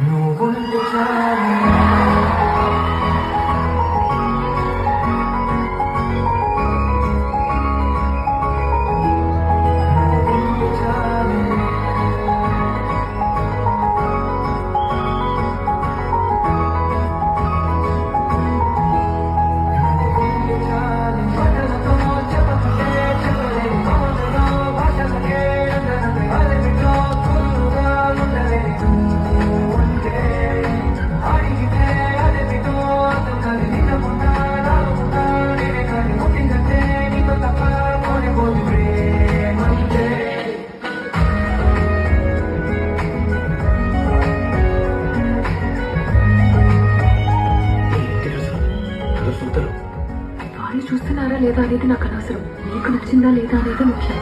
నువ్వుంటే చాలు వాళ్ళు చూస్తున్నారా లేదా అనేది నాకు అనవసరం. నీకు నచ్చిందా లేదా అనేది ముఖ్యం.